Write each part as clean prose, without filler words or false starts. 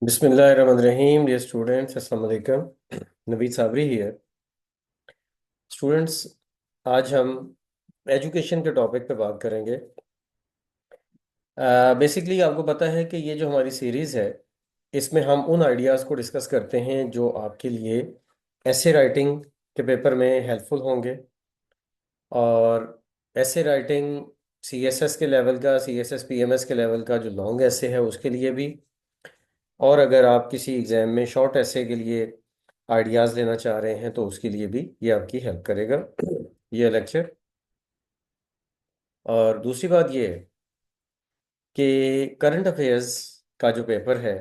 बिस्मिल्लाहिर्रहमानिर्रहीम dear students, अस्सलाम वालेकुम। नवीद साबरी ही है। स्टूडेंट्स, आज हम एजुकेशन के टॉपिक पे बात करेंगे। बेसिकली आपको पता है कि ये जो हमारी सीरीज़ है, इसमें हम उन आइडियाज़ को डिस्कस करते हैं जो आपके लिए ऐसे राइटिंग के पेपर में हेल्पफुल होंगे। और ऐसे राइटिंग सीएसएस के लेवल का, सीएसएस पीएमएस के लेवल का जो लॉन्ग ऐसे है उसके लिए भी, और अगर आप किसी एग्जाम में शॉर्ट ऐसे के लिए आइडियाज़ लेना चाह रहे हैं तो उसके लिए भी ये आपकी हेल्प करेगा ये लेक्चर। और दूसरी बात ये है कि करंट अफेयर्स का जो पेपर है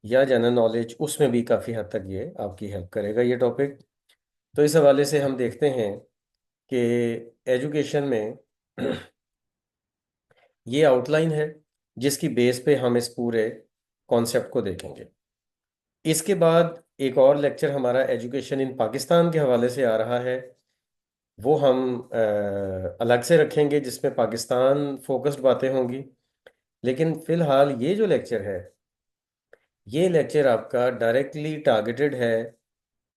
या जनरल नॉलेज, उसमें भी काफ़ी हद तक ये आपकी हेल्प करेगा ये टॉपिक। तो इस हवाले से हम देखते हैं कि एजुकेशन में ये आउटलाइन है जिसकी बेस पे हम इस पूरे कॉन्सेप्ट को देखेंगे। इसके बाद एक और लेक्चर हमारा एजुकेशन इन पाकिस्तान के हवाले से आ रहा है, वो हम अलग से रखेंगे जिसमें पाकिस्तान फोकस्ड बातें होंगी। लेकिन फिलहाल ये जो लेक्चर है, ये लेक्चर आपका डायरेक्टली टारगेटेड है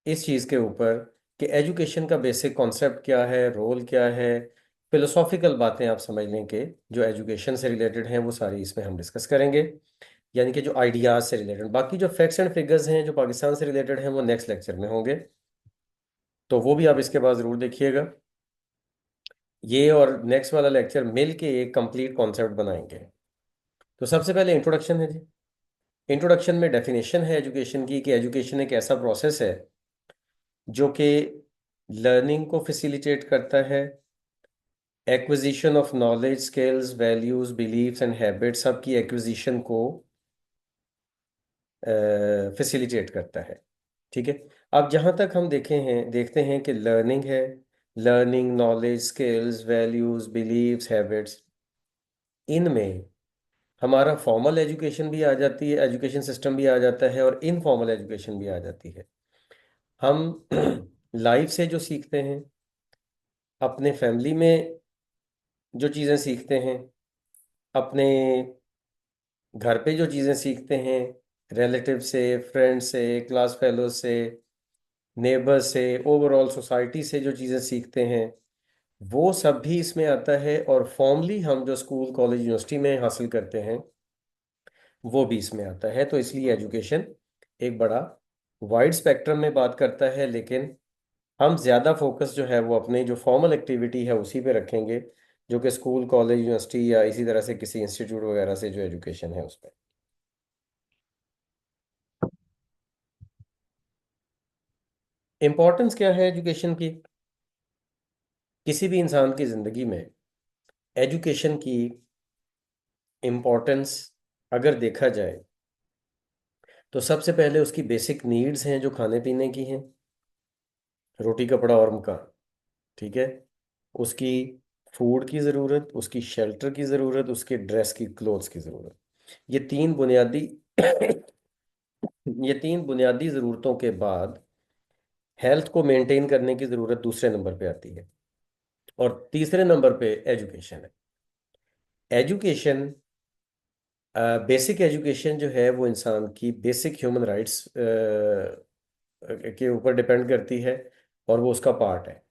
इस चीज़ के ऊपर कि एजुकेशन का बेसिक कॉन्सेप्ट क्या है, रोल क्या है, फिलोसॉफिकल बातें आप समझ लें कि जो एजुकेशन से रिलेटेड हैं वो सारी इसमें हम डिस्कस करेंगे। यानी कि जो आइडियाज़ से रिलेटेड, बाकी जो फैक्ट्स एंड फिगर्स हैं जो पाकिस्तान से रिलेटेड हैं वो नेक्स्ट लेक्चर में होंगे। तो वो भी आप इसके बाद ज़रूर देखिएगा। ये और नेक्स्ट वाला लेक्चर मिल के एक कंप्लीट कॉन्सेप्ट बनाएंगे। तो सबसे पहले इंट्रोडक्शन है जी। इंट्रोडक्शन में डेफिनेशन है एजुकेशन की कि एजुकेशन एक ऐसा प्रोसेस है जो कि लर्निंग को फैसिलिटेट करता है, acquisition of knowledge, skills, values, beliefs and habits, सबकी एक्विजिशन को फैसिलिटेट करता है। ठीक है। अब जहाँ तक हम देखते हैं कि लर्निंग है, learning, knowledge, skills, values, beliefs, habits, इनमें हमारा फॉर्मल एजुकेशन भी आ जाती है, एजुकेशन सिस्टम भी आ जाता है, और इनफॉर्मल एजुकेशन भी आ जाती है। हम लाइफ से जो सीखते हैं, अपने फैमिली में जो चीज़ें सीखते हैं, अपने घर पे जो चीज़ें सीखते हैं, रिलेटिव से, फ्रेंड से, क्लास फेलो से, नेबर से, ओवरऑल सोसाइटी से जो चीज़ें सीखते हैं, वो सब भी इसमें आता है। और फॉर्मली हम जो स्कूल, कॉलेज, यूनिवर्सिटी में हासिल करते हैं वो भी इसमें आता है। तो इसलिए एजुकेशन एक बड़ा वाइड स्पेक्ट्रम में बात करता है, लेकिन हम ज़्यादा फोकस जो है वो अपने जो फॉर्मल एक्टिविटी है उसी पे रखेंगे, जो कि स्कूल, कॉलेज, यूनिवर्सिटी या इसी तरह से किसी इंस्टीट्यूट वगैरह से जो एजुकेशन है उस पर। इम्पोर्टेंस क्या है एजुकेशन की किसी भी इंसान की ज़िंदगी में? एजुकेशन की इम्पोर्टेंस अगर देखा जाए तो सबसे पहले उसकी बेसिक नीड्स हैं जो खाने पीने की हैं, रोटी, कपड़ा और मकान। ठीक है। उसकी फूड की ज़रूरत, उसकी शेल्टर की ज़रूरत, उसके ड्रेस की, क्लोथ्स की ज़रूरत। ये तीन बुनियादी ये तीन बुनियादी ज़रूरतों के बाद हेल्थ को मेंटेन करने की ज़रूरत दूसरे नंबर पे आती है, और तीसरे नंबर पे एजुकेशन है। एजुकेशन, बेसिक एजुकेशन जो है वो इंसान की बेसिक ह्यूमन राइट्स के ऊपर डिपेंड करती है, और वो उसका पार्ट है।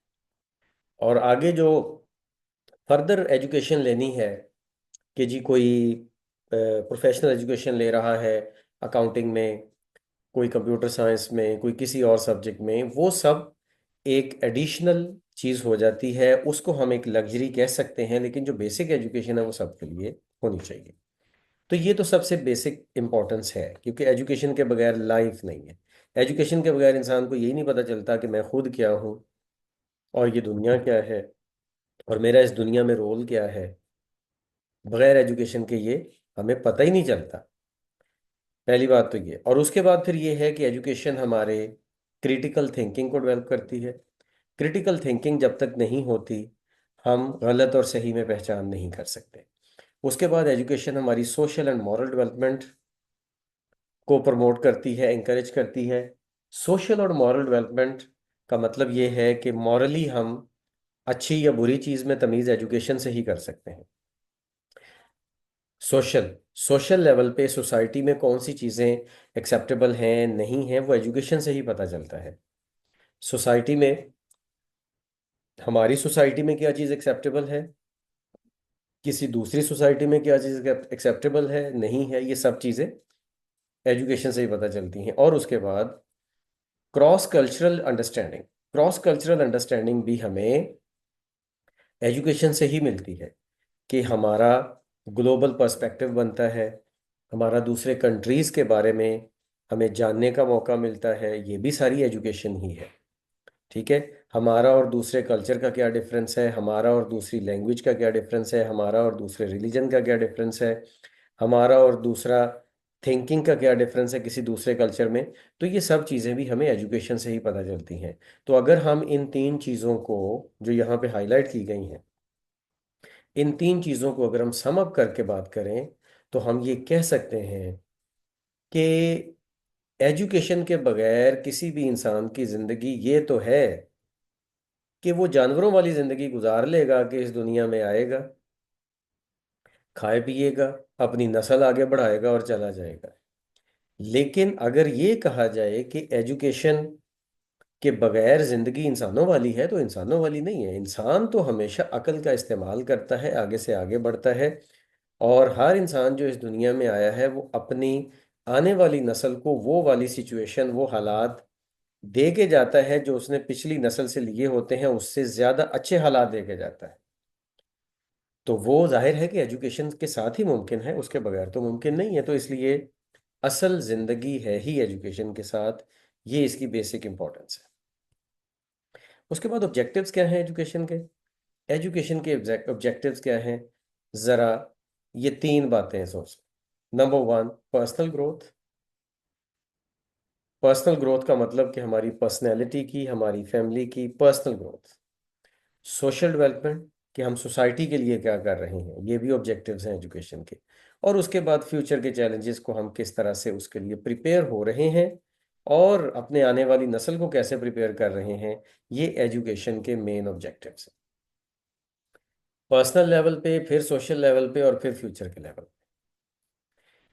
और आगे जो फर्दर एजुकेशन लेनी है कि जी कोई प्रोफेशनल एजुकेशन ले रहा है अकाउंटिंग में, कोई कंप्यूटर साइंस में, कोई किसी और सब्जेक्ट में, वो सब एक एडिशनल चीज़ हो जाती है, उसको हम एक लग्जरी कह सकते हैं। लेकिन जो बेसिक एजुकेशन है वो सबके लिए होनी चाहिए। तो ये तो सबसे बेसिक इंपॉर्टेंस है, क्योंकि एजुकेशन के बगैर लाइफ नहीं है। एजुकेशन के बगैर इंसान को यही नहीं पता चलता कि मैं खुद क्या हूँ, और ये दुनिया क्या है, और मेरा इस दुनिया में रोल क्या है। बगैर एजुकेशन के ये हमें पता ही नहीं चलता। पहली बात तो ये, और उसके बाद फिर ये है कि एजुकेशन हमारे क्रिटिकल थिंकिंग को डेवलप करती है। क्रिटिकल थिंकिंग जब तक नहीं होती, हम गलत और सही में पहचान नहीं कर सकते। उसके बाद एजुकेशन हमारी सोशल एंड मॉरल डेवलपमेंट को प्रमोट करती है, इंकरेज करती है। सोशल और मॉरल डेवलपमेंट का मतलब ये है कि मॉरली हम अच्छी या बुरी चीज़ में तमीज़ एजुकेशन से ही कर सकते हैं। सोशल, सोशल लेवल पे सोसाइटी में कौन सी चीज़ें एक्सेप्टेबल हैं नहीं हैं, वो एजुकेशन से ही पता चलता है। सोसाइटी में, हमारी सोसाइटी में क्या चीज़ एक्सेप्टेबल है, किसी दूसरी सोसाइटी में क्या चीज़ एक्सेप्टेबल है नहीं है, ये सब चीज़ें एजुकेशन से ही पता चलती हैं। और उसके बाद क्रॉस कल्चरल अंडरस्टैंडिंग भी हमें एजुकेशन से ही मिलती है, कि हमारा ग्लोबल पर्सपेक्टिव बनता है, हमारा दूसरे कंट्रीज़ के बारे में हमें जानने का मौका मिलता है, ये भी सारी एजुकेशन ही है। ठीक है। हमारा और दूसरे कल्चर का क्या डिफरेंस है, हमारा और दूसरी लैंग्वेज का क्या डिफरेंस है, हमारा और दूसरे रिलीजन का क्या डिफरेंस है, हमारा और दूसरा थिंकिंग का क्या डिफरेंस है किसी दूसरे कल्चर में। तो ये सब चीज़ें भी हमें एजुकेशन से ही पता चलती हैं। तो अगर हम इन तीन चीज़ों को, जो यहाँ पे हाईलाइट की गई हैं, इन तीन चीज़ों को अगर हम सम अप करके बात करें, तो हम ये कह सकते हैं कि एजुकेशन के बगैर किसी भी इंसान की ज़िंदगी ये तो है कि वो जानवरों वाली ज़िंदगी गुजार लेगा, कि इस दुनिया में आएगा, खाए पिएगा, अपनी नस्ल आगे बढ़ाएगा और चला जाएगा। लेकिन अगर ये कहा जाए कि एजुकेशन के बगैर जिंदगी इंसानों वाली है, तो इंसानों वाली नहीं है। इंसान तो हमेशा अकल का इस्तेमाल करता है, आगे से आगे बढ़ता है। और हर इंसान जो इस दुनिया में आया है, वो अपनी आने वाली नस्ल को वो वाली सिचुएशन, वो हालात दे के जाता है जो उसने पिछली नस्ल से लिए होते हैं, उससे ज्यादा अच्छे हालात दे के जाता है। तो वो जाहिर है कि एजुकेशन के साथ ही मुमकिन है, उसके बगैर तो मुमकिन नहीं है। तो इसलिए असल जिंदगी है ही एजुकेशन के साथ, ये इसकी बेसिक इंपॉर्टेंस है। उसके बाद ऑब्जेक्टिव्स क्या हैं एजुकेशन के? एजुकेशन के ऑब्जेक्टिव्स क्या हैं? ज़रा ये तीन बातें हैं सोच। Number one, personal growth. Personal growth का मतलब कि हमारी पर्सनैलिटी की, हमारी फैमिली की पर्सनल ग्रोथ। सोशल डेवलपमेंट, कि हम सोसाइटी के लिए क्या कर रहे हैं, ये भी ऑब्जेक्टिव्स हैं एजुकेशन के। और उसके बाद फ्यूचर के चैलेंजेस को हम किस तरह से उसके लिए प्रिपेयर हो रहे हैं, और अपने आने वाली नस्ल को कैसे प्रिपेयर कर रहे हैं, ये एजुकेशन के मेन ऑब्जेक्टिव्स हैं। पर्सनल लेवल पे, फिर सोशल लेवल पे, और फिर फ्यूचर के लेवल पे।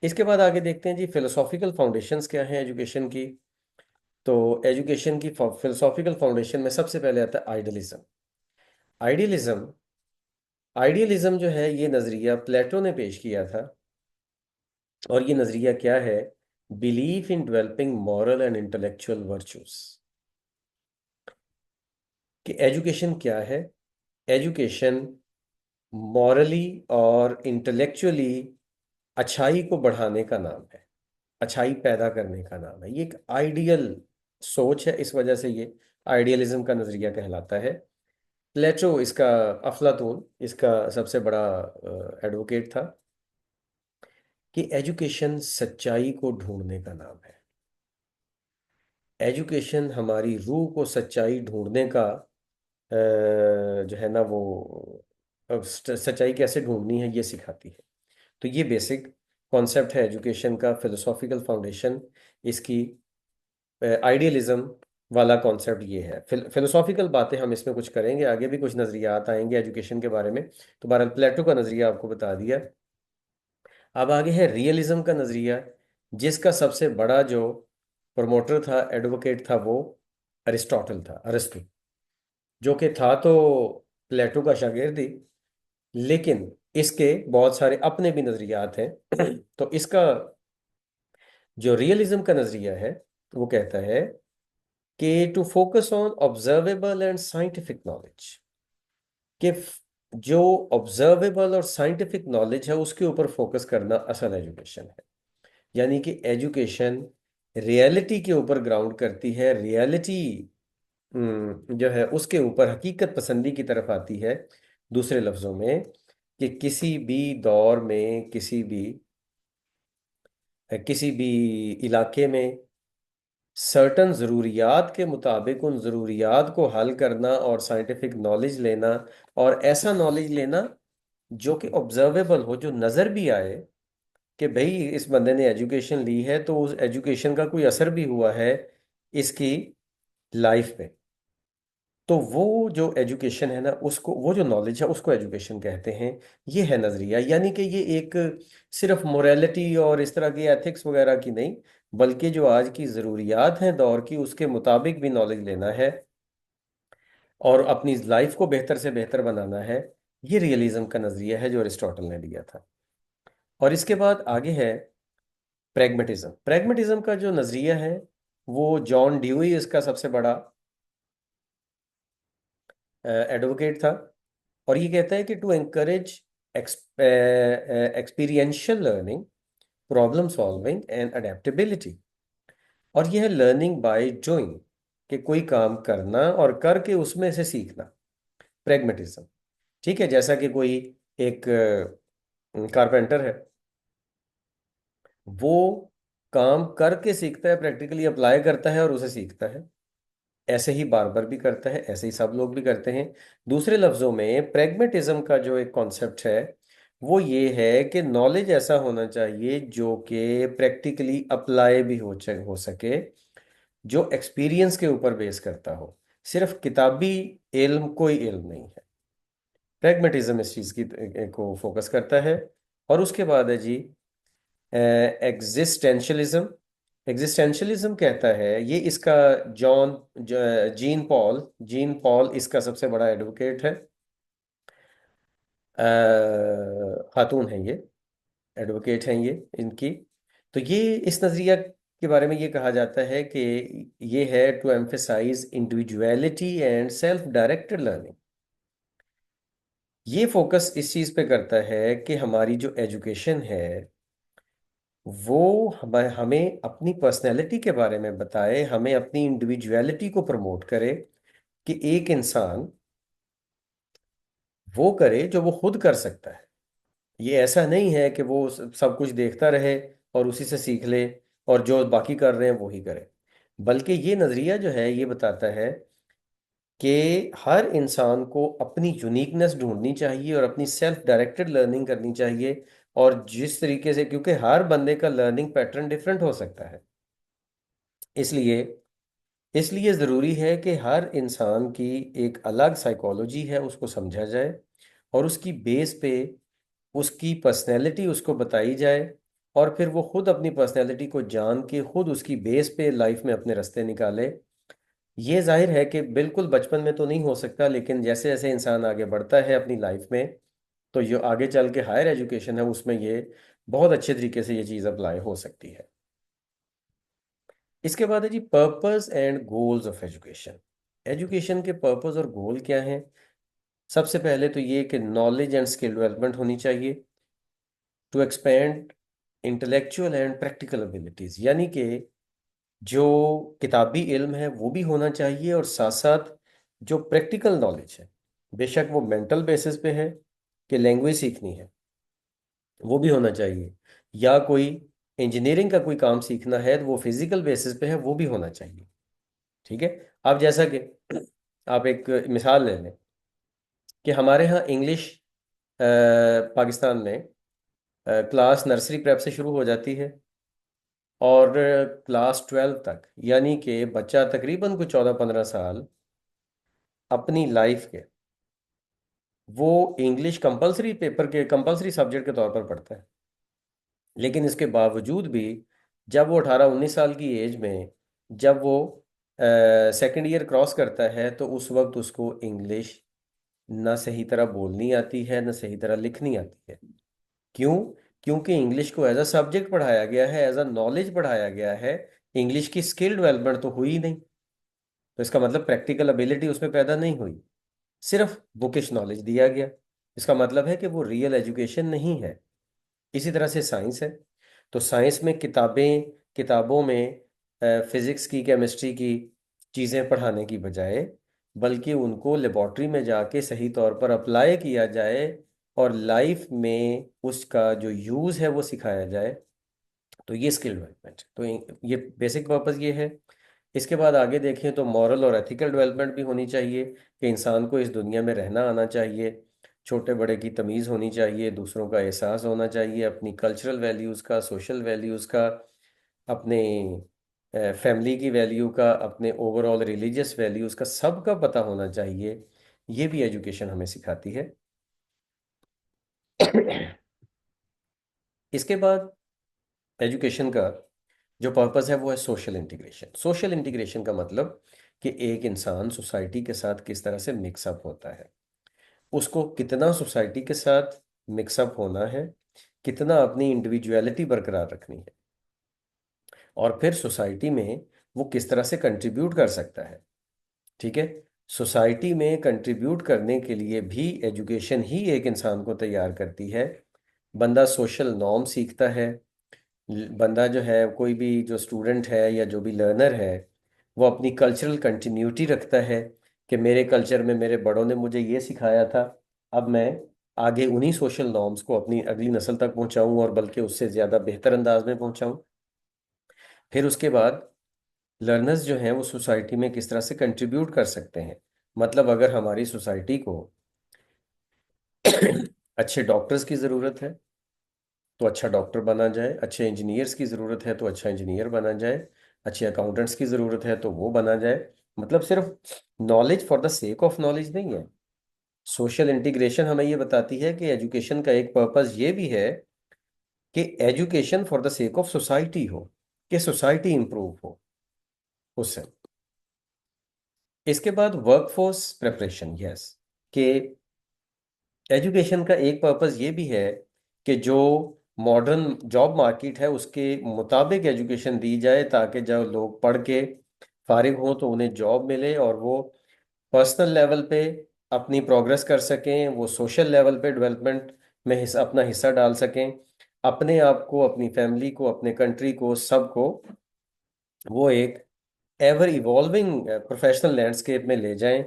इसके बाद आगे देखते हैं जी, फिलोसॉफिकल फाउंडेशंस क्या हैं एजुकेशन की। तो एजुकेशन की फिलोसॉफिकल फाउंडेशन में सबसे पहले आता है आइडियलिज्म। आइडियलिज्म आइडियलिज्म जो है, ये नज़रिया प्लेटो ने पेश किया था। और ये नज़रिया क्या है? Belief in developing moral and intellectual virtues. कि एजुकेशन क्या है? एजुकेशन मॉरली और इंटेलेक्चुअली अच्छाई को बढ़ाने का नाम है, अच्छाई पैदा करने का नाम है। ये एक आइडियल सोच है, इस वजह से ये आइडियलिज्म का नज़रिया कहलाता है। प्लेटो इसका, अफलातून इसका सबसे बड़ा एडवोकेट था, कि एजुकेशन सच्चाई को ढूंढने का नाम है। एजुकेशन हमारी रूह को सच्चाई ढूंढने का जो है ना, वो सच्चाई कैसे ढूंढनी है ये सिखाती है। तो ये बेसिक कॉन्सेप्ट है एजुकेशन का, फिलोसॉफिकल फाउंडेशन इसकी। आइडियलिज्म वाला कॉन्सेप्ट ये है। फिलोसॉफिकल बातें हम इसमें कुछ करेंगे, आगे भी कुछ नज़रियात आएंगे एजुकेशन के बारे में। तो बहरहाल प्लेटो का नज़रिया आपको बता दिया। अब आगे है रियलिज्म का नज़रिया, जिसका सबसे बड़ा जो प्रमोटर था, एडवोकेट था, वो अरिस्टोटल था, अरिस्टो, जो कि था तो प्लेटो का शागिर्द ही, लेकिन इसके बहुत सारे अपने भी नज़रियात हैं। तो इसका जो रियलिज्म का नज़रिया है, वो कहता है कि to focus on observable and scientific knowledge, कि जो ऑब्जर्वेबल और साइंटिफिक नॉलेज है उसके ऊपर फोकस करना असल एजुकेशन है। यानी कि एजुकेशन रियलिटी के ऊपर ग्राउंड करती है, रियलिटी जो है उसके ऊपर हकीकत पसंदी की तरफ आती है। दूसरे लफ्जों में, कि किसी भी इलाके में सर्टन ज़रूरियात के मुताबिक उन ज़रूरियात को हल करना, और साइंटिफिक नॉलेज लेना, और ऐसा नॉलेज लेना जो कि ऑब्जर्वेबल हो, जो नज़र भी आए कि भाई इस बंदे ने एजुकेशन ली है, तो उस एजुकेशन का कोई असर भी हुआ है इसकी लाइफ पे। तो वो जो एजुकेशन है ना, उसको, वो जो नॉलेज है उसको एजुकेशन कहते हैं। ये है नजरिया, यानी कि ये एक सिर्फ मोरालिटी और इस तरह की एथिक्स वगैरह की नहीं, बल्कि जो आज की ज़रूरियात हैं दौर की, उसके मुताबिक भी नॉलेज लेना है और अपनी लाइफ को बेहतर से बेहतर बनाना है। ये रियलिज्म का नजरिया है जो अरिस्टोटल ने दिया था। और इसके बाद आगे है प्रैग्मेटिज्म। प्रैग्मेटिज्म का जो नजरिया है, वो जॉन ड्यूई इसका सबसे बड़ा एडवोकेट था। और ये कहता है कि to encourage experiential learning, problem solving and adaptability. और यह है लर्निंग बाय डूइंग, कि कोई काम करना और करके उसमें से सीखना, प्रैग्मेटिज्म। ठीक है, जैसा कि कोई एक कारपेंटर है, वो काम करके सीखता है, प्रैक्टिकली अप्लाई करता है और उसे सीखता है। ऐसे ही बार्बर भी करता है, ऐसे ही सब लोग भी करते हैं। दूसरे लफ्जों में प्रैग्मेटिज्म का जो एक कॉन्सेप्ट है, वो ये है कि नॉलेज ऐसा होना चाहिए जो कि प्रैक्टिकली अप्लाई भी हो सके, जो एक्सपीरियंस के ऊपर बेस करता हो। सिर्फ किताबी इल्म कोई इल्म नहीं है। प्रैग्मेटिज्म इस चीज की को फोकस करता है। और उसके बाद है जी एग्जिस्टेंशलिज्म। एग्जिस्टेंशलिज्म कहता है, ये इसका जॉन जीन पॉल इसका सबसे बड़ा एडवोकेट है। खातून है ये, एडवोकेट हैं ये इनकी। तो ये इस नज़रिया के बारे में ये कहा जाता है कि ये है to emphasise individuality and self directed learning. ये फोकस इस चीज़ पे करता है कि हमारी जो एजुकेशन है, वो हमें अपनी पर्सनैलिटी के बारे में बताए, हमें अपनी इंडिविजुअलिटी को प्रमोट करे, कि एक इंसान वो करे जो वो खुद कर सकता है। ये ऐसा नहीं है कि वो सब कुछ देखता रहे और उसी से सीख ले, और जो बाकी कर रहे हैं वो ही करे। बल्कि ये नज़रिया जो है ये बताता है कि हर इंसान को अपनी यूनिकनेस ढूंढनी चाहिए और अपनी सेल्फ डायरेक्टेड लर्निंग करनी चाहिए। और जिस तरीके से, क्योंकि हर बंदे का लर्निंग पैटर्न डिफरेंट हो सकता है, इसलिए इसलिए ज़रूरी है कि हर इंसान की एक अलग साइकोलॉजी है, उसको समझा जाए और उसकी बेस पे उसकी पर्सनैलिटी उसको बताई जाए। और फिर वो खुद अपनी पर्सनैलिटी को जान के खुद उसकी बेस पे लाइफ में अपने रास्ते निकाले। ये जाहिर है कि बिल्कुल बचपन में तो नहीं हो सकता, लेकिन जैसे जैसे इंसान आगे बढ़ता है अपनी लाइफ में, तो जो आगे चल के हायर एजुकेशन है उसमें ये बहुत अच्छे तरीके से ये चीज़ अप्लाई हो सकती है। इसके बाद है जी purpose and goals of education. Education के पर्पस और गोल क्या हैं? सबसे पहले तो ये कि नॉलेज एंड स्किल डेवलपमेंट होनी चाहिए, to expand intellectual and practical abilities, यानी कि जो किताबी इल्म है वो भी होना चाहिए, और साथ साथ जो प्रैक्टिकल नॉलेज है, बेशक वो मेंटल बेसिस पे है कि लैंग्वेज सीखनी है, वो भी होना चाहिए, या कोई इंजीनियरिंग का कोई काम सीखना है तो वो फिजिकल बेसिस पे है, वो भी होना चाहिए। ठीक है। अब जैसा कि आप एक मिसाल ले लें कि हमारे यहाँ इंग्लिश पाकिस्तान में क्लास नर्सरी प्रेप से शुरू हो जाती है और क्लास 12 तक, यानी कि बच्चा तकरीबन कुछ 14-15 साल अपनी लाइफ के वो इंग्लिश कंपलसरी पेपर के कंपलसरी सब्जेक्ट के तौर पर पढ़ता है। लेकिन इसके बावजूद भी जब वो 18-19 साल की एज में, जब वो सेकेंड ईयर क्रॉस करता है, तो उस वक्त उसको इंग्लिश ना सही तरह बोलनी आती है, ना सही तरह लिखनी आती है। क्यों? क्योंकि इंग्लिश को एज अ सब्जेक्ट पढ़ाया गया है, एज अ नॉलेज पढ़ाया गया है। इंग्लिश की स्किल डेवलपमेंट तो हुई ही नहीं। तो इसका मतलब प्रैक्टिकल एबिलिटी उसमें पैदा नहीं हुई, सिर्फ बुकिश नॉलेज दिया गया। इसका मतलब है कि वो रियल एजुकेशन नहीं है। इसी तरह से साइंस है। तो साइंस में किताबों में फिजिक्स की, केमिस्ट्री की चीज़ें पढ़ाने की बजाय, बल्कि उनको लेबॉर्ट्री में जाके सही तौर पर अप्लाई किया जाए और लाइफ में उसका जो यूज़ है वो सिखाया जाए। तो ये स्किल डेवलपमेंट, तो ये बेसिक पर्पस ये है। इसके बाद आगे देखें तो मॉरल और एथिकल डेवलपमेंट भी होनी चाहिए, कि इंसान को इस दुनिया में रहना आना चाहिए, छोटे बड़े की तमीज़ होनी चाहिए, दूसरों का एहसास होना चाहिए, अपनी कल्चरल वैल्यूज़ का, सोशल वैल्यूज़ का, अपने फैमिली की वैल्यू का, अपने ओवरऑल रिलीजियस वैल्यूज का, सबका पता होना चाहिए। ये भी एजुकेशन हमें सिखाती है। इसके बाद एजुकेशन का जो पर्पस है वो है सोशल इंटीग्रेशन। सोशल इंटीग्रेशन का मतलब कि एक इंसान सोसाइटी के साथ किस तरह से मिक्सअप होता है, उसको कितना सोसाइटी के साथ मिक्सअप होना है, कितना अपनी इंडिविजुअलिटी बरकरार रखनी है, और फिर सोसाइटी में वो किस तरह से कंट्रीब्यूट कर सकता है। ठीक है। सोसाइटी में कंट्रीब्यूट करने के लिए भी एजुकेशन ही एक इंसान को तैयार करती है। बंदा सोशल नॉर्म सीखता है। बंदा जो है, कोई भी जो स्टूडेंट है या जो भी लर्नर है, वो अपनी कल्चरल कंटिन्यूटी रखता है कि मेरे कल्चर में मेरे बड़ों ने मुझे ये सिखाया था, अब मैं आगे उन्हीं सोशल नॉर्म्स को अपनी अगली नस्ल तक पहुंचाऊं, और बल्कि उससे ज़्यादा बेहतर अंदाज में पहुंचाऊं। फिर उसके बाद लर्नर्स जो हैं वो सोसाइटी में किस तरह से कंट्रीब्यूट कर सकते हैं। मतलब अगर हमारी सोसाइटी को अच्छे डॉक्टर्स की ज़रूरत है तो अच्छा डॉक्टर बना जाए, अच्छे इंजीनियर्स की ज़रूरत है तो अच्छा इंजीनियर बना जाए, अच्छे अकाउंटेंट्स की ज़रूरत है तो वो बना जाए। मतलब सिर्फ knowledge for the sake of knowledge नहीं है। सोशल इंटीग्रेशन हमें ये बताती है कि एजुकेशन का एक पर्पस ये भी है कि education for the sake of society हो, कि सोसाइटी इंप्रूव हो उससे। इसके बाद वर्कफोर्स प्रिपरेशन, यस, कि एजुकेशन का एक पर्पस ये भी है कि जो मॉडर्न जॉब मार्केट है उसके मुताबिक एजुकेशन दी जाए, ताकि जब लोग पढ़ के फारिग हों तो उन्हें जॉब मिले और वो पर्सनल लेवल पे अपनी प्रोग्रेस कर सकें, वो सोशल लेवल पे डेवलपमेंट में अपना हिस्सा डाल सकें, अपने आप को, अपनी फैमिली को, अपने कंट्री को, सबको वो एक एवर इवॉल्विंग प्रोफेशनल लैंडस्केप में ले जाएं,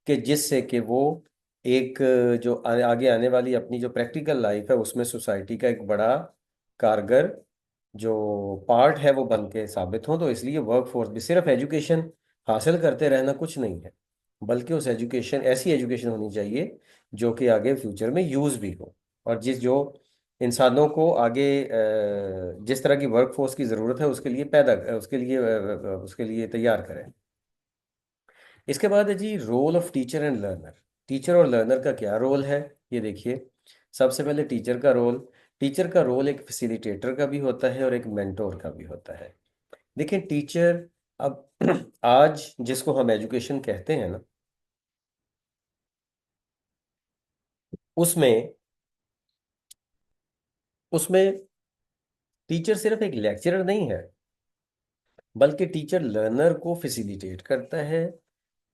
कि जिससे कि वो एक जो आगे आने वाली अपनी जो प्रैक्टिकल लाइफ है उसमें सोसाइटी का एक बड़ा कारगर जो पार्ट है वो बन के साबित हो। तो इसलिए वर्कफोर्स भी सिर्फ एजुकेशन हासिल करते रहना कुछ नहीं है, बल्कि उस एजुकेशन, ऐसी एजुकेशन होनी चाहिए जो कि आगे फ्यूचर में यूज़ भी हो, और जो इंसानों को आगे जिस तरह की वर्कफोर्स की ज़रूरत है उसके लिए उसके लिए तैयार करें। इसके बाद है जी role of teacher and learner. Teacher और लर्नर का क्या रोल है, ये देखिए। सबसे पहले टीचर का रोल एक फैसिलिटेटर का भी होता है और एक मेंटोर का भी होता है। देखिए टीचर, अब आज जिसको हम एजुकेशन कहते हैं ना, उसमें उसमें टीचर सिर्फ एक लेक्चरर नहीं है, बल्कि टीचर लर्नर को फैसिलिटेट करता है।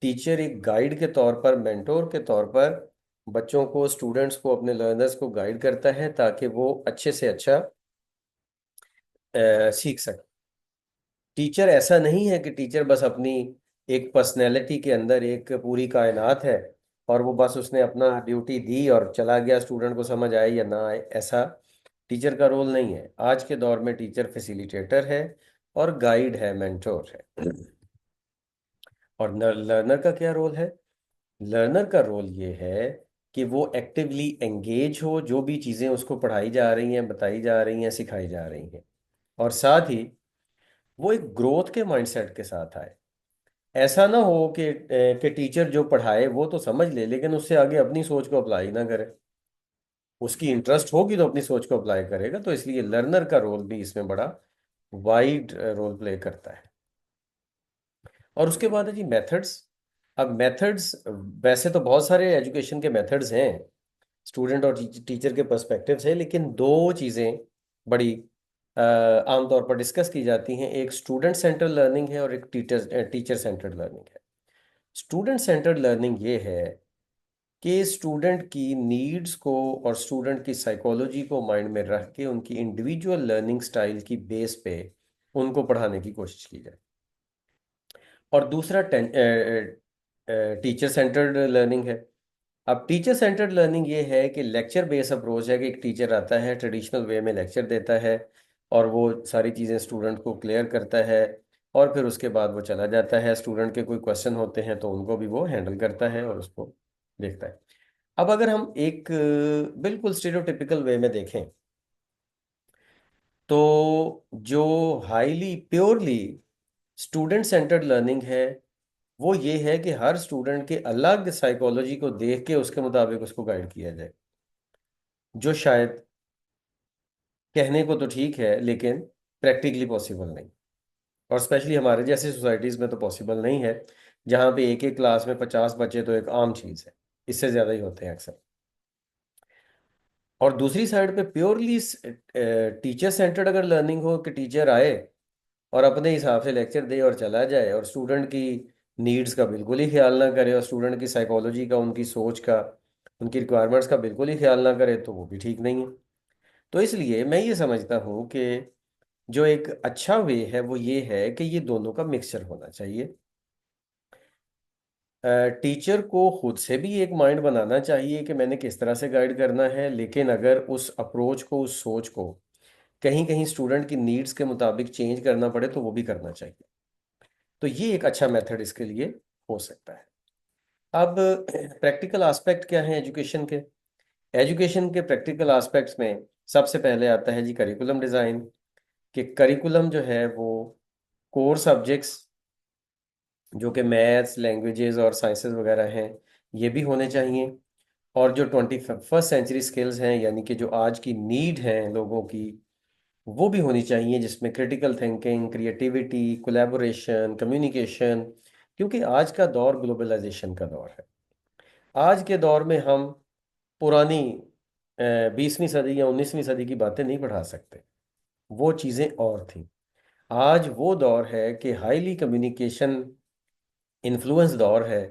टीचर एक गाइड के तौर पर, मेंटोर के तौर पर बच्चों को, स्टूडेंट्स को, अपने लर्नर्स को गाइड करता है ताकि वो अच्छे से अच्छा सीख सके। टीचर ऐसा नहीं है कि टीचर बस अपनी एक पर्सनैलिटी के अंदर एक पूरी कायनात है और वो बस उसने अपना ड्यूटी दी और चला गया, स्टूडेंट को समझ आए या ना आए, ऐसा टीचर का रोल नहीं है। आज के दौर में टीचर फैसिलिटेटर है और गाइड है, मेंटोर है। और लर्नर का क्या रोल है? लर्नर का रोल ये है कि वो एक्टिवली एंगेज हो, जो भी चीज़ें उसको पढ़ाई जा रही हैं, बताई जा रही हैं, सिखाई जा रही हैं, और साथ ही वो एक ग्रोथ के माइंडसेट के साथ आए। ऐसा ना हो कि टीचर जो पढ़ाए वो तो समझ ले लेकिन उससे आगे अपनी सोच को अप्लाई ना करे। उसकी इंटरेस्ट होगी तो अपनी सोच को अप्लाई करेगा। तो इसलिए लर्नर का रोल भी इसमें बड़ा वाइड रोल प्ले करता है। और उसके बाद है जी मेथड्स। अब मेथड्स, वैसे तो बहुत सारे एजुकेशन के मेथड्स हैं, स्टूडेंट और टीचर के पर्सपेक्टिव से, लेकिन दो चीज़ें बड़ी आमतौर पर डिस्कस की जाती हैं। एक स्टूडेंट सेंटर्ड लर्निंग है और एक टीचर टीचर सेंटर्ड लर्निंग है। स्टूडेंट सेंटर्ड लर्निंग ये है कि स्टूडेंट की नीड्स को और स्टूडेंट की साइकोलॉजी को माइंड में रख के उनकी इंडिविजुअल लर्निंग स्टाइल की बेस पे उनको पढ़ाने की कोशिश की जाए। और दूसरा टीचर सेंटर्ड लर्निंग है। अब टीचर सेंटर्ड लर्निंग ये है कि लेक्चर बेस्ड अप्रोच है, कि एक टीचर आता है, ट्रेडिशनल वे में लेक्चर देता है और वो सारी चीज़ें स्टूडेंट को क्लियर करता है, और फिर उसके बाद वो चला जाता है। स्टूडेंट के कोई क्वेश्चन होते हैं तो उनको भी वो हैंडल करता है और उसको देखता है। अब अगर हम एक बिल्कुल स्टीरियोटिपिकल वे में देखें, तो जो highly purely student centred learning है वो ये है कि हर स्टूडेंट के अलग साइकोलॉजी को देख के उसके मुताबिक उसको गाइड किया जाए, जो शायद कहने को तो ठीक है लेकिन प्रैक्टिकली पॉसिबल नहीं। और स्पेशली हमारे जैसी सोसाइटीज़ में तो पॉसिबल नहीं है, जहाँ पे एक एक क्लास में 50 बच्चे तो एक आम चीज़ है, इससे ज़्यादा ही होते हैं अक्सर। और दूसरी साइड पे प्योरली टीचर सेंटर्ड अगर लर्निंग हो कि टीचर आए और अपने हिसाब से लेक्चर दे और चला जाए और स्टूडेंट की नीड्स का बिल्कुल ही ख्याल ना करे और स्टूडेंट की साइकोलॉजी का, उनकी सोच का, उनकी रिक्वायरमेंट्स का बिल्कुल ही ख्याल ना करे, तो वो भी ठीक नहीं है। तो इसलिए मैं ये समझता हूँ कि जो एक अच्छा वे है वो ये है कि ये दोनों का मिक्सचर होना चाहिए। टीचर को खुद से भी एक माइंड बनाना चाहिए कि मैंने किस तरह से गाइड करना है, लेकिन अगर उस अप्रोच को, उस सोच को कहीं कहीं स्टूडेंट की नीड्स के मुताबिक चेंज करना पड़े तो वो भी करना चाहिए। तो ये एक अच्छा मेथड इसके लिए हो सकता है। अब प्रैक्टिकल एस्पेक्ट क्या है एजुकेशन के? एजुकेशन के प्रैक्टिकल एस्पेक्ट्स में सबसे पहले आता है जी करिकुलम डिज़ाइन। कि करिकुलम जो है वो कोर सब्जेक्ट्स जो कि मैथ्स, लैंग्वेजेस और साइंसेस वगैरह हैं, ये भी होने चाहिए। और जो 21st सेंचुरी स्किल्स हैं, यानी कि जो आज की नीड है लोगों की, वो भी होनी चाहिए, जिसमें critical thinking, creativity, collaboration, communication. क्योंकि आज का दौर ग्लोबलाइजेशन का दौर है। आज के दौर में हम पुरानी 20वीं सदी या 19वीं सदी की बातें नहीं पढ़ा सकते, वो चीज़ें और थी। आज वो दौर है कि हाईली कम्युनिकेशन इन्फ्लुएंस दौर है।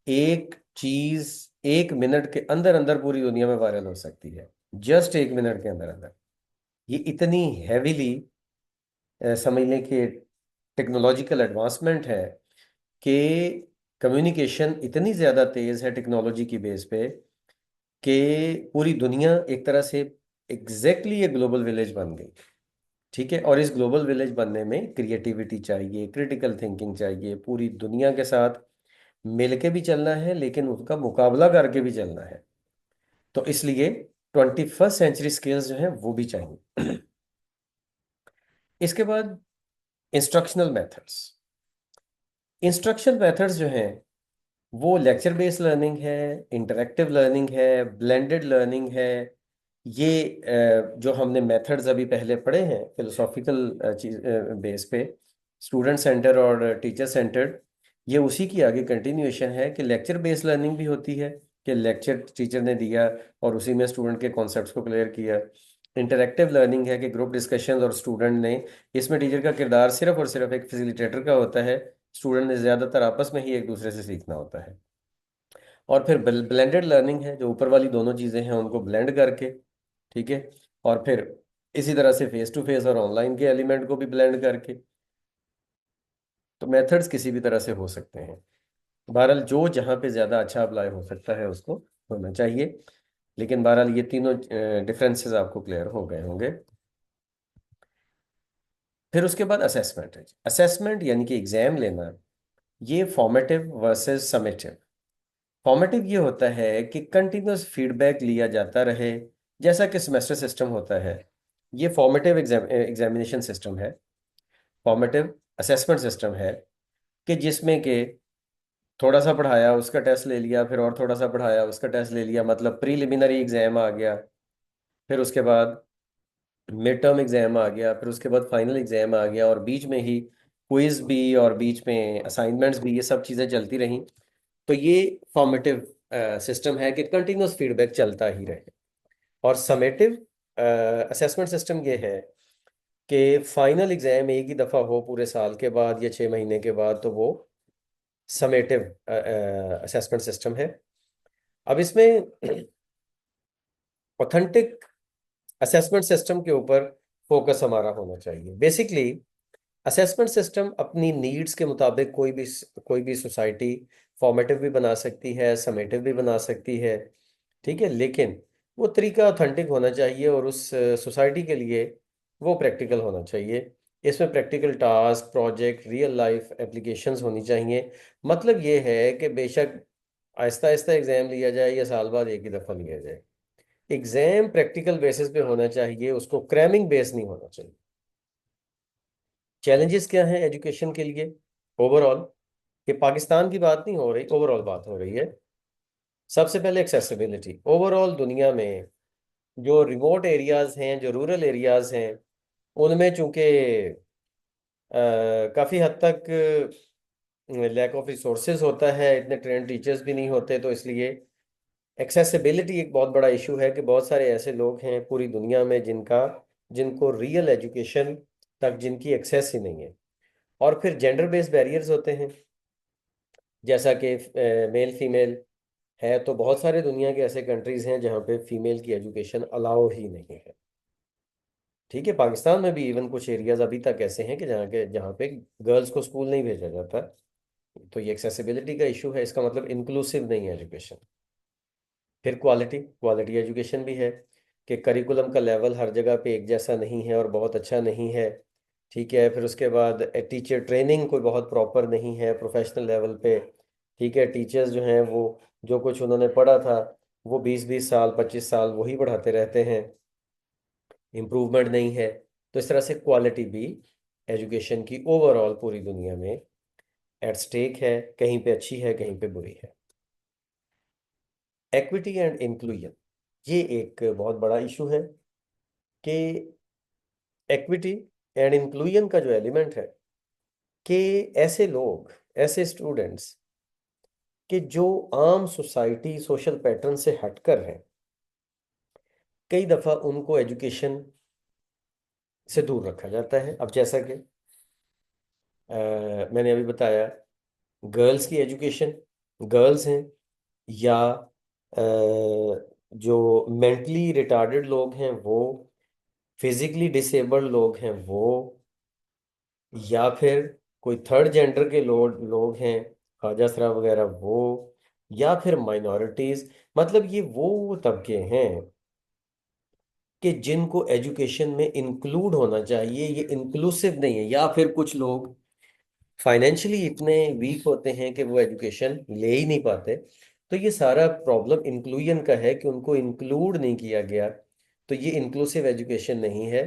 एक चीज 1 मिनट के अंदर अंदर पूरी दुनिया में वायरल हो सकती है, जस्ट 1 मिनट के अंदर अंदर। ये इतनी हैवीली समझ लें कि टेक्नोलॉजिकल एडवांसमेंट है कि कम्युनिकेशन इतनी ज़्यादा तेज़ है टेक्नोलॉजी की बेस पे कि पूरी दुनिया एक तरह से एग्जैक्टली ये ग्लोबल विलेज बन गई। ठीक है, और इस ग्लोबल विलेज बनने में क्रिएटिविटी चाहिए, क्रिटिकल थिंकिंग चाहिए, पूरी दुनिया के साथ मिल के भी चलना है लेकिन उसका मुकाबला करके भी चलना है। तो इसलिए 21st सेंचुरी स्किल्स जो है वो भी चाहिए। इसके बाद इंस्ट्रक्शनल मेथड्स। इंस्ट्रक्शन मेथड्स जो हैं वो लेक्चर बेस्ड लर्निंग है, इंटरेक्टिव लर्निंग है, ब्लेंडेड लर्निंग है। ये जो हमने मेथड्स अभी पहले पढ़े हैं फिलोसॉफिकल चीज बेस पे, स्टूडेंट सेंटर और टीचर सेंटर्ड, ये उसी की आगे कंटिन्यूएशन है कि लेक्चर बेस्ड लर्निंग भी होती है कि लेक्चर टीचर ने दिया और उसी में स्टूडेंट के कॉन्सेप्ट्स को क्लियर किया। इंटरेक्टिव लर्निंग है कि ग्रुप डिस्कशन और स्टूडेंट ने, इसमें टीचर का किरदार सिर्फ और सिर्फ एक फैसिलिटेटर का होता है, स्टूडेंट ने ज़्यादातर आपस में ही एक दूसरे से सीखना होता है। और फिर ब्लेंडेड लर्निंग है जो ऊपर वाली दोनों चीज़ें हैं उनको ब्लेंड करके, ठीक है, और फिर इसी तरह से फेस टू फेस और ऑनलाइन के एलिमेंट को भी ब्लेंड करके। तो मेथड्स किसी भी तरह से हो सकते हैं। बहरहाल जो जहाँ पे ज़्यादा अच्छा अप्लाई हो सकता है उसको होना चाहिए। लेकिन बहरहाल ये तीनों डिफरेंसेस आपको क्लियर हो गए होंगे। फिर उसके बाद असेसमेंट है। असेसमेंट यानी कि एग्जाम लेना, ये फॉर्मेटिव वर्सेस समेटिव। फॉर्मेटिव ये होता है कि कंटिन्यूस फीडबैक लिया जाता रहे, जैसा कि सेमेस्टर सिस्टम होता है। ये फॉर्मेटिव एग्जामिनेशन सिस्टम है, फॉर्मेटिव असेसमेंट सिस्टम है, कि जिसमें कि थोड़ा सा पढ़ाया उसका टेस्ट ले लिया, फिर और थोड़ा सा पढ़ाया उसका टेस्ट ले लिया, मतलब प्रीलिमिनरी एग्जाम आ गया, फिर उसके बाद मिड टर्म एग्जाम आ गया, फिर उसके बाद फाइनल एग्जाम आ गया, और बीच में ही क्विज भी और बीच में असाइनमेंट्स भी, ये सब चीज़ें चलती रहीं। तो ये फॉर्मेटिव सिस्टम है कि कंटिन्यूस फीडबैक चलता ही रहे। और समेटिव असेसमेंट सिस्टम ये है कि फाइनल एग्जाम एक ही दफ़ा हो पूरे साल के बाद या 6 महीने के बाद, तो वो समेटिव असेसमेंट सिस्टम है। अब इसमें ऑथेंटिक असेसमेंट सिस्टम के ऊपर फोकस हमारा होना चाहिए। बेसिकली असेसमेंट सिस्टम अपनी नीड्स के मुताबिक कोई भी सोसाइटी फॉर्मेटिव भी बना सकती है, समेटिव भी बना सकती है, ठीक है, लेकिन वो तरीका ऑथेंटिक होना चाहिए और उस सोसाइटी के लिए वो प्रैक्टिकल होना चाहिए। इसमें practical task, project, real life applications होनी चाहिए। मतलब ये है कि बेशक आहिस्ता आहिस्ता एग्जाम लिया जाए या साल बाद एक ही दफ़ा लिया जाए, एग्जाम प्रैक्टिकल बेसिस पे होना चाहिए, उसको क्रैमिंग बेस नहीं होना चाहिए। चैलेंजेस क्या हैं एजुकेशन के लिए ओवरऑल? ये पाकिस्तान की बात नहीं हो रही, ओवरऑल बात हो रही है। सबसे पहले एक्सेसिबिलिटी ओवरऑल दुनिया में, जो रिमोट एरियाज हैं, जो रूरल एरियाज हैं, उनमें चूंकि काफ़ी हद तक लैक ऑफ रिसोर्सेज होता है, इतने ट्रेंड टीचर्स भी नहीं होते, तो इसलिए एक्सेसिबिलिटी एक बहुत बड़ा इशू है कि बहुत सारे ऐसे लोग हैं पूरी दुनिया में जिनको रियल एजुकेशन तक जिनकी एक्सेस ही नहीं है। और फिर जेंडर बेस्ड बैरियर्स होते हैं, जैसा कि मेल फीमेल है, तो बहुत सारे दुनिया के ऐसे कंट्रीज हैं जहाँ पे फीमेल की एजुकेशन अलाउ ही नहीं है। ठीक है, पाकिस्तान में भी इवन कुछ एरियाज अभी तक ऐसे हैं कि जहाँ पे गर्ल्स को स्कूल नहीं भेजा जाता। तो ये एक्सेसिबिलिटी का इशू है, इसका मतलब इंक्लूसिव नहीं है एजुकेशन। फिर क्वालिटी क्वालिटी एजुकेशन भी है कि करिकुलम का लेवल हर जगह पे एक जैसा नहीं है और बहुत अच्छा नहीं है। ठीक है, फिर उसके बाद टीचर ट्रेनिंग कोई बहुत प्रॉपर नहीं है प्रोफेशनल लेवल पे। ठीक है, टीचर्स जो हैं वो जो कुछ उन्होंने पढ़ा था वो 20-20 साल 25 साल वही पढ़ाते रहते हैं, इम्प्रूवमेंट नहीं है। तो इस तरह से क्वालिटी भी एजुकेशन की ओवरऑल पूरी दुनिया में एट स्टेक है, कहीं पे अच्छी है कहीं पे बुरी है। एक्विटी एंड इंक्लूजन, ये एक बहुत बड़ा इशू है कि एक्विटी एंड इंक्लूजन का जो एलिमेंट है कि ऐसे लोग, ऐसे स्टूडेंट्स कि जो आम सोसाइटी सोशल पैटर्न से हटकर हैं, कई दफ़ा उनको एजुकेशन से दूर रखा जाता है। अब जैसा कि मैंने अभी बताया, गर्ल्स की एजुकेशन, गर्ल्स हैं या जो मेंटली रिटार्डेड लोग हैं वो, फिजिकली डिसेबल्ड लोग हैं वो, या फिर कोई थर्ड जेंडर के लोग हैं, ख्वाजा सरा वगैरह वो, या फिर माइनॉरिटीज, मतलब ये वो तबके हैं कि जिनको एजुकेशन में इंक्लूड होना चाहिए, ये इंक्लूसिव नहीं है। या फिर कुछ लोग फाइनेंशियली इतने वीक होते हैं कि वो एजुकेशन ले ही नहीं पाते। तो ये सारा प्रॉब्लम इंक्लूजन का है कि उनको इंक्लूड नहीं किया गया। तो ये इंक्लूसिव एजुकेशन नहीं है।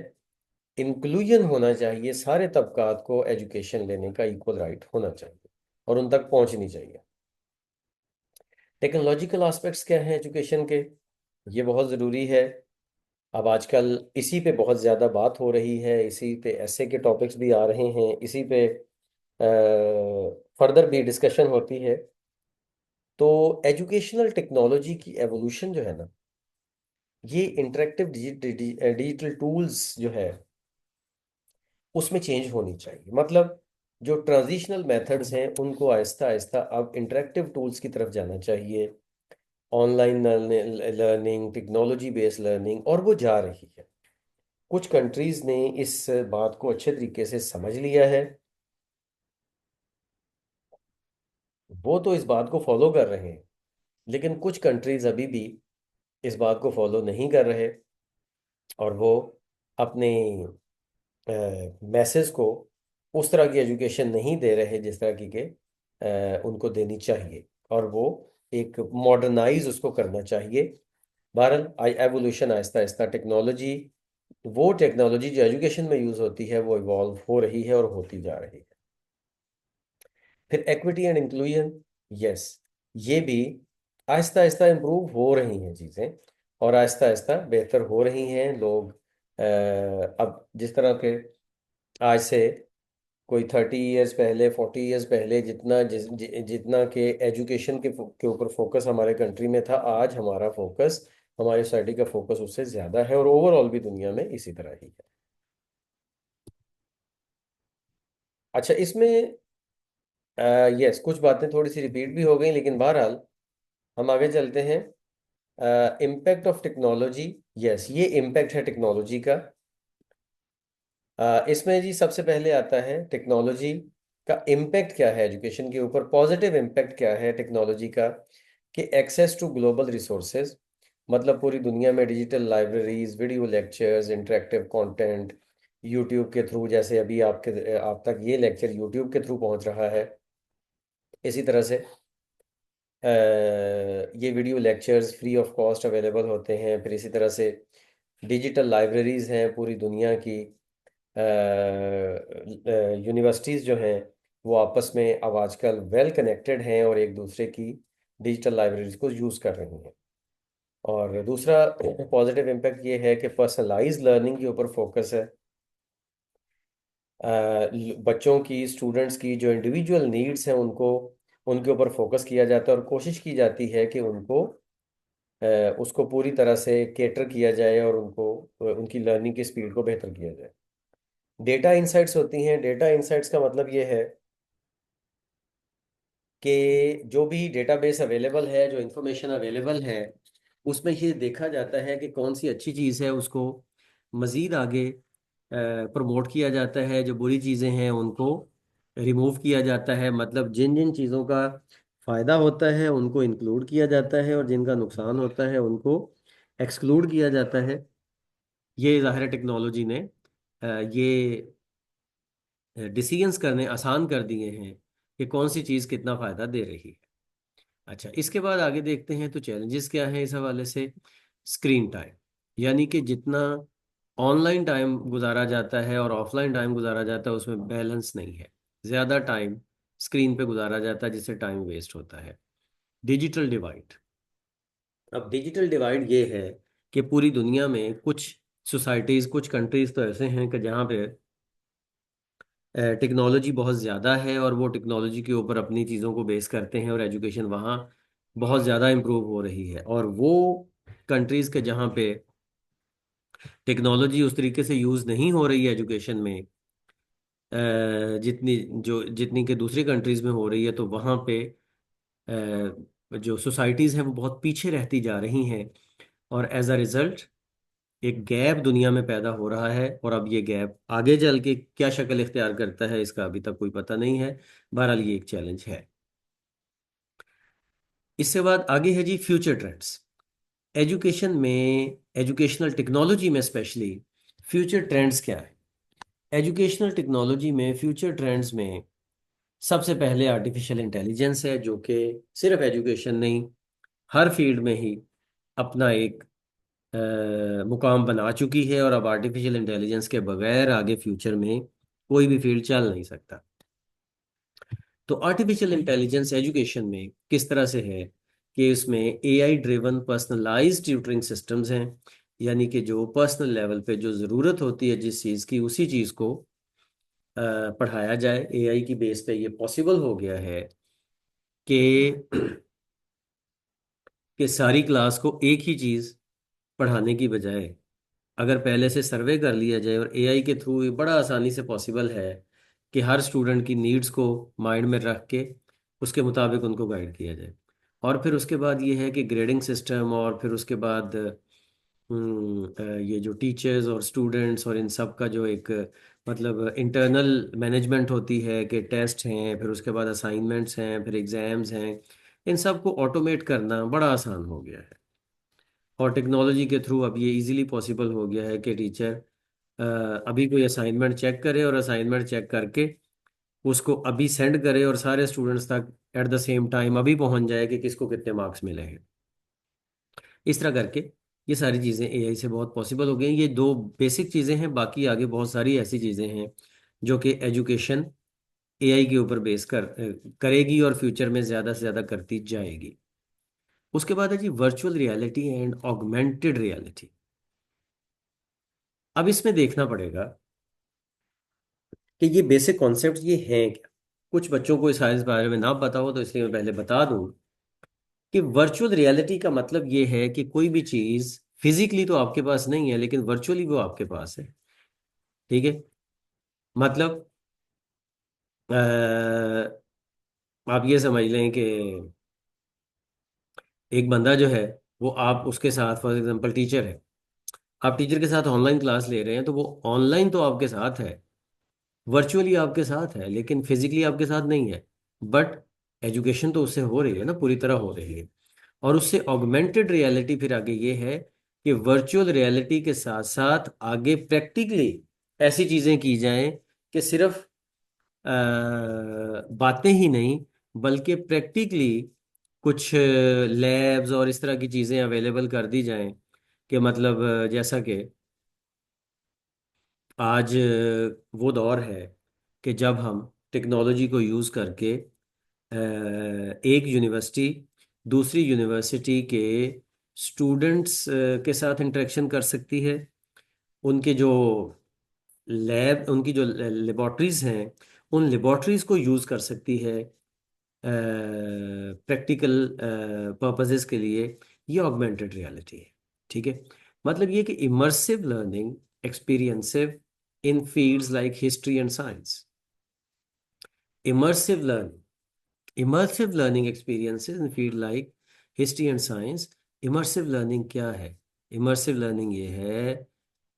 इंक्लूजन होना चाहिए, सारे तबकात को एजुकेशन लेने का इक्वल राइट होना चाहिए और उन तक पहुंचनी चाहिए। टेक्नोलॉजिकल एस्पेक्ट्स क्या हैं एजुकेशन के, ये बहुत ज़रूरी है। अब आजकल इसी पे बहुत ज़्यादा बात हो रही है, इसी पे ऐसे के टॉपिक्स भी आ रहे हैं, इसी पे फर्दर भी डिस्कशन होती है। तो एजुकेशनल टेक्नोलॉजी की एवोल्यूशन जो है ना, ये इंटरेक्टिव डिजिटल टूल्स जो है उसमें चेंज होनी चाहिए। मतलब जो ट्रांजिशनल मेथड्स हैं उनको आहिस्ता आहिस्ता अब इंटरेक्टिव टूल्स की तरफ जाना चाहिए, online learning, technology based learning, और वो जा रही है। कुछ कंट्रीज ने इस बात को अच्छे तरीके से समझ लिया है, वो तो इस बात को फॉलो कर रहे हैं। लेकिन कुछ कंट्रीज अभी भी इस बात को फॉलो नहीं कर रहे, और वो अपने मैसेज को उस तरह की एजुकेशन नहीं दे रहे जिस तरह की के उनको देनी चाहिए, और वो एक मॉडर्नाइज उसको करना चाहिए। बहरहाल आई एवोल्यूशन आहिस्ता आहिस्ता टेक्नोलॉजी, वो टेक्नोलॉजी जो एजुकेशन में यूज़ होती है वो इवॉल्व हो रही है और होती जा रही है। फिर एक्विटी एंड इंक्लूजन, यस, ये भी आहिस्ता आहिस्ता इम्प्रूव हो रही हैं चीज़ें, और आहिस्ता आहिस्ता बेहतर हो रही हैं। लोग अब जिस तरह के आज से कोई 30 ईयर्स पहले, 40 ईयर्स पहले जितना के एजुकेशन के ऊपर फोकस हमारे कंट्री में था, आज हमारा फोकस, हमारी सोसाइटी का फोकस उससे ज़्यादा है, और ओवरऑल भी दुनिया में इसी तरह ही है। अच्छा, इसमें यस कुछ बातें थोड़ी सी रिपीट भी हो गई, लेकिन बहरहाल हम आगे चलते हैं। इम्पैक्ट ऑफ टेक्नोलॉजी, यस, ये इम्पैक्ट है टेक्नोलॉजी का। इसमें जी सबसे पहले आता है टेक्नोलॉजी का इम्पैक्ट क्या है एजुकेशन के ऊपर, पॉजिटिव इम्पैक्ट क्या है टेक्नोलॉजी का, कि एक्सेस टू ग्लोबल रिसोर्सेज, मतलब पूरी दुनिया में digital libraries, video lectures, interactive content, YouTube के थ्रू, जैसे अभी आप तक ये लेक्चर यूट्यूब के थ्रू पहुंच रहा है, इसी तरह से ये video lectures free of cost available होते हैं। फिर इसी तरह से डिजिटल लाइब्रेरीज हैं पूरी दुनिया की, यूनिवर्सिटीज़ जो हैं वो आपस में अब आजकल वेल कनेक्टेड हैं और एक दूसरे की डिजिटल लाइब्रेरीज को यूज़ कर रही हैं। और दूसरा पॉजिटिव इम्पैक्ट ये है कि पर्सनलाइज लर्निंग के ऊपर फोकस है। बच्चों की, स्टूडेंट्स की जो इंडिविजुअल नीड्स हैं उनको, उनके ऊपर फोकस किया जाता है और कोशिश की जाती है कि उनको अ, उसको पूरी तरह से केटर किया जाए और उनको उनकी लर्निंग की स्पीड को बेहतर किया जाए। डेटा इंसाइट्स होती हैं। डेटा इंसाइट्स का मतलब ये है कि जो भी डेटाबेस अवेलेबल है, जो इंफॉर्मेशन अवेलेबल है, उसमें ये देखा जाता है कि कौन सी अच्छी चीज़ है, उसको मज़ीद आगे प्रमोट किया जाता है। जो बुरी चीज़ें हैं उनको रिमूव किया जाता है। मतलब जिन जिन चीज़ों का फ़ायदा होता है उनको इंक्लूड किया जाता है और जिनका नुकसान होता है उनको एक्सक्लूड किया जाता है। ये ज़ाहिर टेक्नोलॉजी ने ये डिसीजंस करने आसान कर दिए हैं कि कौन सी चीज़ कितना फ़ायदा दे रही है। अच्छा, इसके बाद आगे देखते हैं तो चैलेंजेस क्या हैं इस हवाले से। स्क्रीन टाइम, यानी कि जितना ऑनलाइन टाइम गुजारा जाता है और ऑफलाइन टाइम गुजारा जाता है उसमें बैलेंस नहीं है। ज़्यादा टाइम स्क्रीन पे गुजारा जाता है जिससे टाइम वेस्ट होता है। Digital divide. अब डिजिटल डिवाइड ये है कि पूरी दुनिया में कुछ सोसाइटीज़, कुछ कंट्रीज़ तो ऐसे हैं कि जहाँ पे टेक्नोलॉजी बहुत ज़्यादा है और वो टेक्नोलॉजी के ऊपर अपनी चीज़ों को बेस करते हैं और एजुकेशन वहाँ बहुत ज़्यादा इम्प्रूव हो रही है। और वो कंट्रीज़ के जहाँ पे टेक्नोलॉजी उस तरीके से यूज़ नहीं हो रही है एजुकेशन में, जितनी के दूसरी कंट्रीज़ में हो रही है, तो वहाँ पे जो सोसाइटीज़ हैं वो बहुत पीछे रहती जा रही हैं। और एज अ रिज़ल्ट एक गैप दुनिया में पैदा हो रहा है। और अब ये गैप आगे चल के क्या शक्ल इख्तियार करता है इसका अभी तक कोई पता नहीं है। बहरहाल ये एक चैलेंज है। इसके बाद आगे है जी फ्यूचर ट्रेंड्स। एजुकेशन में, एजुकेशनल टेक्नोलॉजी में स्पेशली फ्यूचर ट्रेंड्स क्या है। एजुकेशनल टेक्नोलॉजी में फ्यूचर ट्रेंड्स में सबसे पहले आर्टिफिशियल इंटेलिजेंस है, जो कि सिर्फ एजुकेशन नहीं, हर फील्ड में ही अपना एक मुकाम बना चुकी है। और अब आर्टिफिशियल इंटेलिजेंस के बगैर आगे फ्यूचर में कोई भी फील्ड चल नहीं सकता। तो आर्टिफिशियल इंटेलिजेंस एजुकेशन में किस तरह से है कि उसमें AI driven personalised tutoring systems हैं, यानी कि जो पर्सनल लेवल पे जो ज़रूरत होती है जिस चीज़ की, उसी चीज़ को पढ़ाया जाए। एआई की बेस पे ये पॉसिबल हो गया है कि सारी क्लास को एक ही चीज़ पढ़ाने की बजाय अगर पहले से सर्वे कर लिया जाए, और एआई के थ्रू ये बड़ा आसानी से पॉसिबल है कि हर स्टूडेंट की नीड्स को माइंड में रख के उसके मुताबिक उनको गाइड किया जाए। और फिर उसके बाद ये है कि ग्रेडिंग सिस्टम, और फिर उसके बाद ये जो टीचर्स और स्टूडेंट्स और इन सब का जो एक मतलब इंटरनल मैनेजमेंट होती है कि टेस्ट हैं, फिर उसके बाद असाइनमेंट्स हैं, फिर एग्जाम्स हैं, इन सब को ऑटोमेट करना बड़ा आसान हो गया है। और टेक्नोलॉजी के थ्रू अब ये इजीली पॉसिबल हो गया है कि टीचर अभी कोई असाइनमेंट चेक करे और असाइनमेंट चेक करके उसको अभी सेंड करे और सारे स्टूडेंट्स तक एट द सेम टाइम अभी पहुंच जाए कि किसको कितने मार्क्स मिले हैं। इस तरह करके ये सारी चीज़ें एआई से बहुत पॉसिबल हो गई हैं। ये दो बेसिक चीज़ें हैं, बाकी आगे बहुत सारी ऐसी चीज़ें हैं जो कि एजुकेशन एआई के ऊपर बेस करेगी और फ्यूचर में ज़्यादा से ज़्यादा करती जाएगी। उसके बाद है जी virtual reality and augmented reality. अब इसमें देखना पड़ेगा कि ये बेसिक कॉन्सेप्ट ये हैं क्या। कुछ बच्चों को इस बारे में ना पता हो, तो इसलिए मैं पहले बता दूं कि वर्चुअल रियलिटी का मतलब ये है कि कोई भी चीज़ फिजिकली तो आपके पास नहीं है लेकिन वर्चुअली वो आपके पास है। ठीक है। मतलब आप ये समझ लें कि एक बंदा जो है, वो आप उसके साथ, फॉर एग्जांपल टीचर है, आप टीचर के साथ ऑनलाइन क्लास ले रहे हैं, तो वो ऑनलाइन तो आपके साथ है, वर्चुअली आपके साथ है, लेकिन फिजिकली आपके साथ नहीं है। बट एजुकेशन तो उससे हो रही है ना, पूरी तरह हो रही है। और उससे ऑगमेंटेड रियलिटी फिर आगे ये है कि वर्चुअल रियलिटी के साथ साथ आगे प्रैक्टिकली ऐसी चीज़ें की जाएं कि सिर्फ बातें ही नहीं, बल्कि प्रैक्टिकली कुछ लैब्स और इस तरह की चीज़ें अवेलेबल कर दी जाएं कि मतलब जैसा कि आज वो दौर है कि जब हम टेक्नोलॉजी को यूज़ करके एक यूनिवर्सिटी दूसरी यूनिवर्सिटी के स्टूडेंट्स के साथ इंटरेक्शन कर सकती है। उनके जो उनकी जो लेबॉर्टरीज हैं, उन लेबॉर्टरीज को यूज़ कर सकती है प्रैक्टिकल पर्पसेस के लिए। ये ऑगमेंटेड रियलिटी है। ठीक है। मतलब ये कि immersive learning experiences in fields like history and science. Immersive learning immersive learning experiences in field like history and science. Immersive learning क्या है? इमर्सिव लर्निंग ये है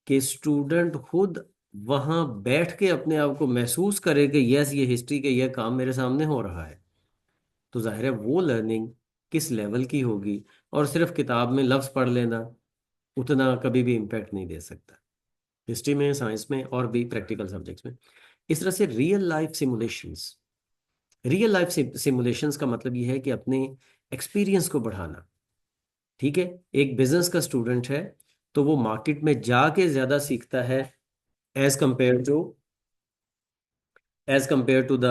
कि स्टूडेंट खुद वहां बैठ के अपने आप को महसूस करे कि यस, ये हिस्ट्री के ये काम मेरे सामने हो रहा है। तो जाहिर है वो लर्निंग किस लेवल की होगी। और सिर्फ किताब में लफ्ज पढ़ लेना उतना कभी भी इम्पैक्ट नहीं दे सकता, हिस्ट्री में, साइंस में और भी प्रैक्टिकल सब्जेक्ट्स में। इस तरह से रियल लाइफ सिमुलेशंस का मतलब ये है कि अपने एक्सपीरियंस को बढ़ाना। ठीक है। एक बिजनेस का स्टूडेंट है तो वो मार्केट में जाके ज्यादा सीखता है as compare to as compare to the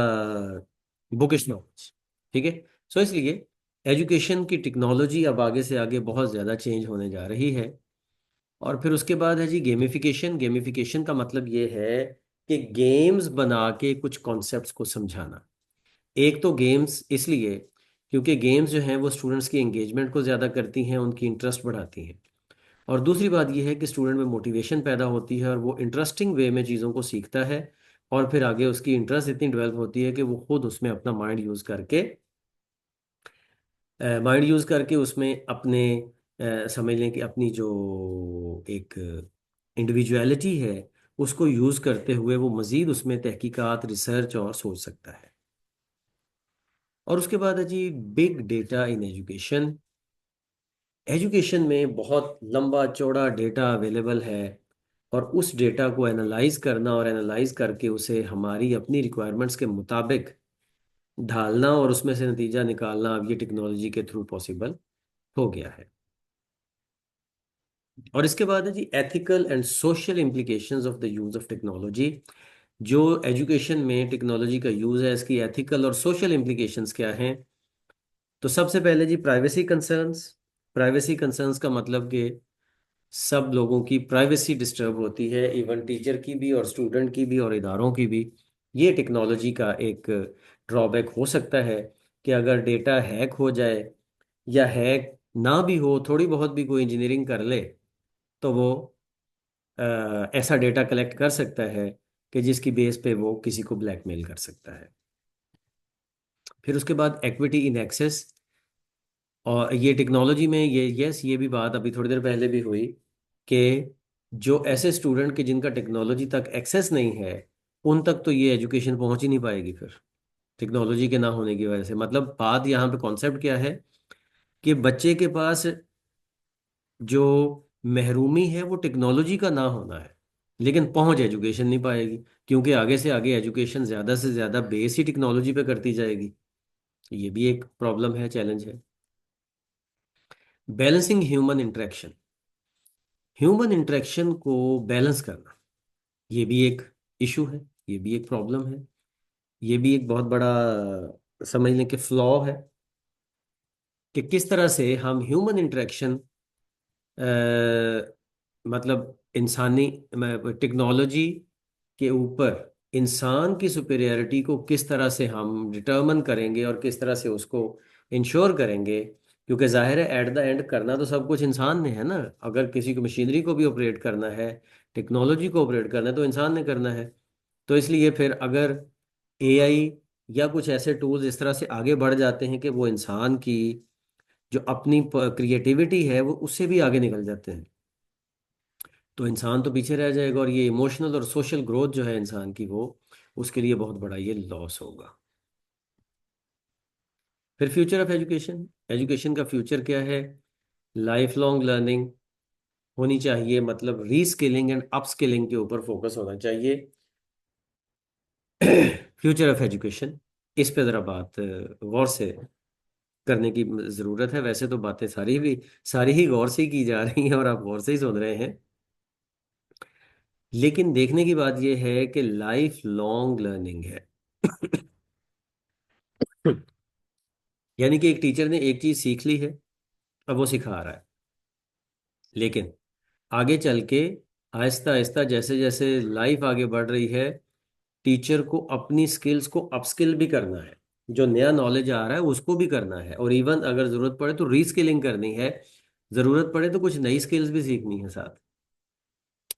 bookish knowledge. ठीक है। सो इसलिए एजुकेशन की टेक्नोलॉजी अब आगे से आगे बहुत ज़्यादा चेंज होने जा रही है। और फिर उसके बाद है जी गेमिफिकेशन। गेमिफिकेशन का मतलब ये है कि गेम्स बना के कुछ कॉन्सेप्ट्स को समझाना। एक तो गेम्स इसलिए क्योंकि गेम्स जो हैं वो स्टूडेंट्स की एंगेजमेंट को ज़्यादा करती हैं, उनकी इंटरेस्ट बढ़ाती हैं। और दूसरी बात यह है कि स्टूडेंट में मोटिवेशन पैदा होती है और वो इंटरेस्टिंग वे में चीज़ों को सीखता है। और फिर आगे उसकी इंटरेस्ट इतनी डेवलप होती है कि वो खुद उसमें अपना माइंड यूज़ करके उसमें अपने समझ लें कि अपनी जो एक इंडिविजुअलिटी है उसको यूज़ करते हुए वो मज़ीद उसमें तहकीकात, रिसर्च और सोच सकता है। और उसके बाद है जी big data in education. Education में बहुत लंबा चौड़ा डेटा अवेलेबल है और उस डेटा को एनालाइज करना और एनालाइज करके उसे हमारी अपनी रिक्वायरमेंट्स के मुताबिक ढालना और उसमें से नतीजा निकालना अब ये टेक्नोलॉजी के थ्रू पॉसिबल हो गया है। और इसके बाद है जी ethical and social implications of the use of technology. जो एजुकेशन में टेक्नोलॉजी का यूज है, इसकी एथिकल और सोशल इम्प्लीकेशंस क्या हैं? तो सबसे पहले जी प्राइवेसी कंसर्न्स। प्राइवेसी कंसर्न्स का मतलब कि सब लोगों की प्राइवेसी डिस्टर्ब होती है, इवन टीचर की भी और स्टूडेंट की भी और इदारों की भी। ये टेक्नोलॉजी का एक ड्रॉबैक हो सकता है कि अगर डेटा हैक हो जाए या हैक ना भी हो, थोड़ी बहुत भी कोई इंजीनियरिंग कर ले तो वो ऐसा डेटा कलेक्ट कर सकता है कि जिसकी बेस पे वो किसी को ब्लैकमेल कर सकता है। फिर उसके बाद एक्विटी इन एक्सेस। और ये टेक्नोलॉजी में ये भी बात अभी थोड़ी देर पहले भी हुई कि जो ऐसे स्टूडेंट के जिनका टेक्नोलॉजी तक एक्सेस नहीं है उन तक तो ये एजुकेशन पहुंच ही नहीं पाएगी फिर, टेक्नोलॉजी के ना होने की वजह से। मतलब बात यहाँ पे कॉन्सेप्ट क्या है कि बच्चे के पास जो महरूमी है वो टेक्नोलॉजी का ना होना है, लेकिन पहुंच एजुकेशन नहीं पाएगी क्योंकि आगे से आगे एजुकेशन ज़्यादा से ज़्यादा बेस ही टेक्नोलॉजी पे करती जाएगी। ये भी एक प्रॉब्लम है, चैलेंज है। बैलेंसिंग ह्यूमन इंटरेक्शन को बैलेंस करना, ये भी एक इशू है, ये भी एक प्रॉब्लम है। ये भी एक बहुत बड़ा समझ लें कि फ्लॉ है कि किस तरह से हम ह्यूमन इंटरेक्शन मतलब इंसानी टेक्नोलॉजी के ऊपर इंसान की सुपेरियरिटी को किस तरह से हम डिटर्मन करेंगे और किस तरह से उसको इंश्योर करेंगे। क्योंकि जाहिर है एट द एंड करना तो सब कुछ इंसान ने है ना। अगर किसी को मशीनरी को भी ऑपरेट करना है, टेक्नोलॉजी को ऑपरेट करना है तो इंसान ने करना है। तो इसलिए फिर अगर एआई या कुछ ऐसे टूल्स इस तरह से आगे बढ़ जाते हैं कि वो इंसान की जो अपनी क्रिएटिविटी है वो उससे भी आगे निकल जाते हैं तो इंसान तो पीछे रह जाएगा और ये इमोशनल और सोशल ग्रोथ जो है इंसान की वो उसके लिए बहुत बड़ा ये लॉस होगा। फिर फ्यूचर ऑफ एजुकेशन। एजुकेशन का फ्यूचर क्या है? लाइफ लॉन्ग लर्निंग होनी चाहिए, मतलब रीस्किलिंग एंड अपस्किलिंग के ऊपर फोकस होना चाहिए। फ्यूचर ऑफ एजुकेशन, इस पे ज़रा बात गौर से करने की ज़रूरत है। वैसे तो बातें सारी ही गौर से ही की जा रही हैं और आप गौर से ही सुन रहे हैं। लेकिन देखने की बात यह है कि लाइफ लॉन्ग लर्निंग है। यानी कि एक टीचर ने एक चीज सीख ली है, अब वो सिखा रहा है, लेकिन आगे चल के आहिस्ता आहिस्ता जैसे जैसे लाइफ आगे बढ़ रही है, टीचर को अपनी स्किल्स को अपस्किल भी करना है। जो नया नॉलेज आ रहा है उसको भी करना है, और इवन अगर जरूरत पड़े तो रीस्किलिंग करनी है। जरूरत पड़े तो कुछ नई स्किल्स भी सीखनी है साथ।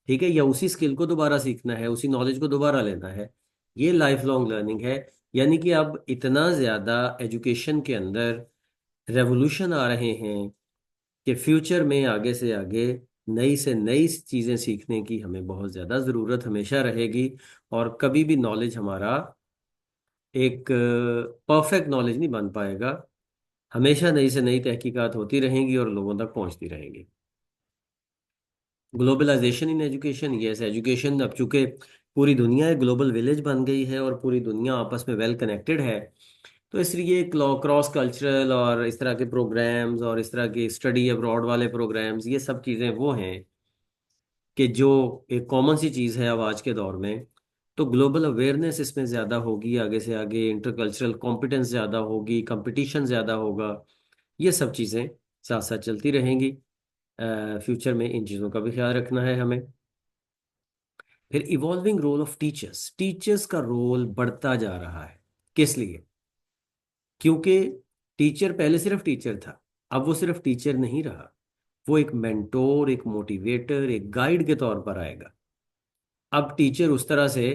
ठीक है, या उसी स्किल को दोबारा सीखना है, उसी नॉलेज को दोबारा लेना है। ये लाइफ लॉन्ग लर्निंग है। यानी कि अब इतना ज्यादा एजुकेशन के अंदर रेवोल्यूशन आ रहे हैं कि फ्यूचर में आगे से आगे नई से नई चीजें सीखने की हमें बहुत ज्यादा जरूरत हमेशा रहेगी। और कभी भी नॉलेज हमारा एक परफेक्ट नॉलेज नहीं बन पाएगा। हमेशा नई से नई तहकीकात होती रहेंगी और लोगों तक पहुंचती रहेंगी। Globalisation in education, yes, education अब चूंकि पूरी दुनिया एक ग्लोबल विलेज बन गई है और पूरी दुनिया आपस में वेल कनेक्टेड है, तो इसलिए क्रॉस कल्चरल और इस तरह के प्रोग्राम्स और इस तरह के स्टडी अब्रॉड वाले प्रोग्राम्स, ये सब चीज़ें वो हैं कि जो एक कॉमन सी चीज़ है अब आज के दौर में। तो ग्लोबल अवेयरनेस इसमें ज़्यादा होगी, आगे से आगे इंटरकल्चरल कॉम्पिटेंस ज़्यादा होगी, कंपटीशन ज़्यादा होगा। ये सब चीज़ें साथ साथ चलती रहेंगी। फ्यूचर में इन चीज़ों का भी ख्याल रखना है हमें। फिर evolving role of teachers, teachers का रोल बढ़ता जा रहा है। किस लिए? क्योंकि टीचर पहले सिर्फ टीचर था, अब वो सिर्फ टीचर नहीं रहा। वो एक मेंटोर, एक मोटिवेटर, एक गाइड के तौर पर आएगा। अब टीचर उस तरह से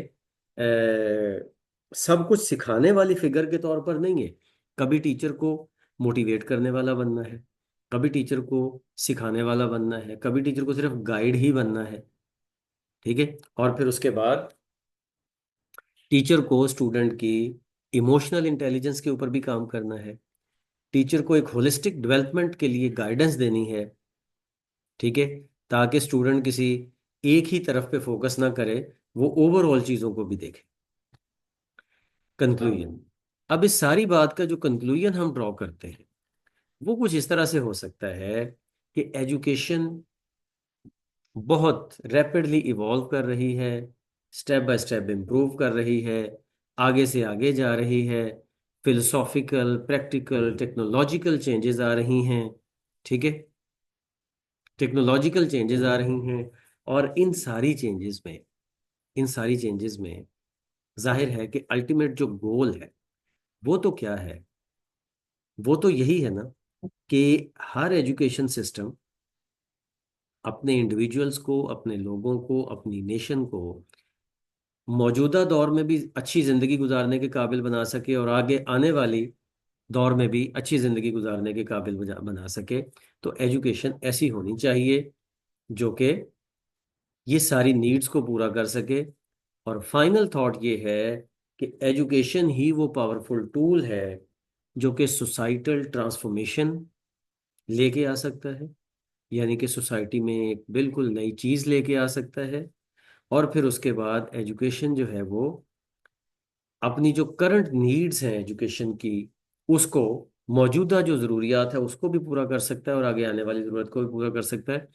सब कुछ सिखाने वाली फिगर के तौर पर नहीं है। कभी टीचर को मोटिवेट करने वाला बनना है, कभी टीचर को सिखाने वाला बनना है, कभी टीचर को सिर्फ गाइड ही बनना है। ठीक है, और फिर उसके बाद टीचर को स्टूडेंट की इमोशनल इंटेलिजेंस के ऊपर भी काम करना है। टीचर को एक होलिस्टिक डेवलपमेंट के लिए गाइडेंस देनी है। ठीक है, ताकि स्टूडेंट किसी एक ही तरफ पे फोकस ना करे, वो ओवरऑल चीजों को भी देखे। कंक्लूजन, अब इस सारी बात का जो कंक्लूजन हम ड्रॉ करते हैं वो कुछ इस तरह से हो सकता है कि एजुकेशन बहुत रैपिडली इवॉल्व कर रही है, स्टेप बाय स्टेप इम्प्रूव कर रही है, आगे से आगे जा रही है। फिलोसॉफिकल, प्रैक्टिकल, टेक्नोलॉजिकल चेंजेस आ रही हैं। ठीक है, टेक्नोलॉजिकल चेंजेस आ रही हैं। और इन सारी चेंजेस में जाहिर है कि अल्टीमेट जो गोल है वो तो क्या है? वो तो यही है ना कि हर एजुकेशन सिस्टम अपने इंडिविजुअल्स को, अपने लोगों को, अपनी नेशन को मौजूदा दौर में भी अच्छी जिंदगी गुजारने के काबिल बना सके और आगे आने वाली दौर में भी अच्छी जिंदगी गुजारने के काबिल बना सके। तो एजुकेशन ऐसी होनी चाहिए जो कि ये सारी नीड्स को पूरा कर सके। और फाइनल थॉट ये है कि एजुकेशन ही वो पावरफुल टूल है जो कि सोसाइटल ट्रांसफॉर्मेशन लेके आ सकता है। यानी कि सोसाइटी में एक बिल्कुल नई चीज लेके आ सकता है। और फिर उसके बाद एजुकेशन जो है वो अपनी जो करंट नीड्स हैं एजुकेशन की, उसको, मौजूदा जो ज़रूरियात है उसको भी पूरा कर सकता है और आगे आने वाली ज़रूरत को भी पूरा कर सकता है।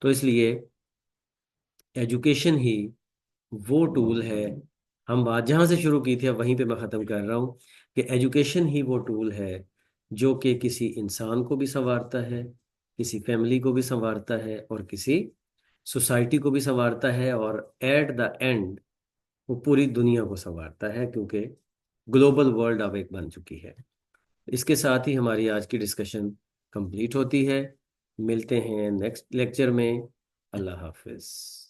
तो इसलिए एजुकेशन ही वो टूल है। हम बात जहाँ से शुरू की थी अब वहीं पे मैं ख़त्म कर रहा हूँ कि एजुकेशन ही वो टूल है जो कि किसी इंसान को भी संवारता है, किसी फैमिली को भी संवारता है और किसी सोसाइटी को भी संवारता है, और एट द एंड वो पूरी दुनिया को संवारता है, क्योंकि ग्लोबल वर्ल्ड अब एक बन चुकी है। इसके साथ ही हमारी आज की डिस्कशन कंप्लीट होती है। मिलते हैं नेक्स्ट लेक्चर में। अल्लाह हाफिज।